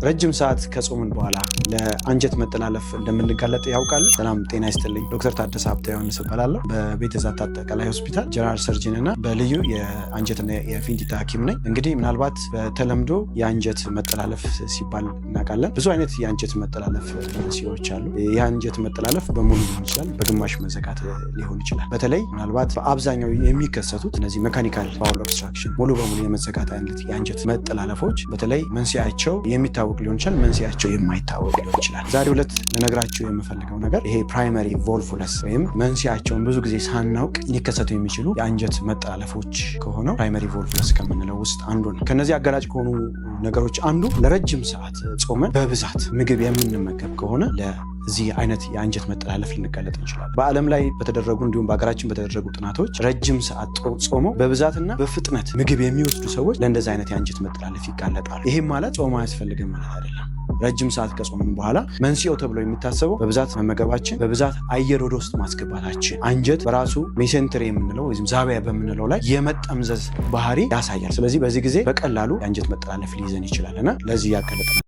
ረጅም ሰዓት ከጾምን በኋላ ለአንጀት መጠላለፍ እንደምንጋለጥ ያውቃሉ? ሰላም ጤና ይስጥልኝ። ዶክተር ታደሰ ሀብተ ዮሐንስ እባላለሁ። በቤተዛታ አጠቃላይ ሆስፒታል ጀነራል ሰርጅን እና በልዩ የአንጀትና የፊንጢጣ ሐኪም ነኝ። እንግዲህ ምናልባት በተለምዶ የአንጀት መጠላለፍ ሲባል እናውቃለን። ብዙ አይነት የአንጀት መጠላለፍ መንስኤዎች አሉ። የአንጀት መጠላለፍ በሙሉ ሊሆን ይችላል፣ በግማሽ መዘጋት ሊሆን ይችላል። በተለይ ምናልባት በአብዛኛው የሚከሰቱት እነዚህ ሜካኒካል ባውል ኦብስትራክሽን፣ ሙሉ በሙሉ የመዘጋት አይነት የአንጀት መጠላለፎች በተለይ መንስኤያቸው የሚታወቅ ሊሆን ይችላል፣ መንስኤያቸው የማይታወቅ ሊሆን ይችላል። ዛሬ ሁለት ልነግራችሁ የምፈልገው ነገር ይሄ ፕራይመሪ ቮልቭለስ ወይም መንስኤያቸውን ብዙ ጊዜ ሳናውቅ ሊከሰቱ የሚችሉ የአንጀት መጠላለፎች ከሆነው ፕራይመሪ ቮልቭለስ ከምንለው ውስጥ አንዱ ነው። ከነዚህ አጋላጭ ከሆኑ ነገሮች አንዱ ለረጅም ሰዓት ጾመን በብዛት ምግብ የምንመገብ ከሆነ ለዚህ አይነት የአንጀት መጠላለፍ ልንጋለጥ እንችላለን። በዓለም ላይ በተደረጉ እንዲሁም በሀገራችን በተደረጉ ጥናቶች ረጅም ሰዓት ጾመው በብዛትና በፍጥነት ምግብ የሚወስዱ ሰዎች ለእንደዚህ አይነት የአንጀት መጠላለፍ ይጋለጣሉ። ይህም ማለት ጾም አያስፈልግም ማለት አይደለም። ረጅም ሰዓት ከጾምን በኋላ መንስኤው ተብሎ የሚታሰበው በብዛት መመገባችን፣ በብዛት አየር ወደ ውስጥ ማስገባታችን፣ አንጀት በራሱ ሜሴንተሪ የምንለው ወይም ዛቢያ በምንለው ላይ የመጠምዘዝ ባህሪ ያሳያል። ስለዚህ በዚህ ጊዜ በቀላሉ የአንጀት መጠላለፍ ሊይዘን ይችላል እና ለዚህ ያጋለጠናል።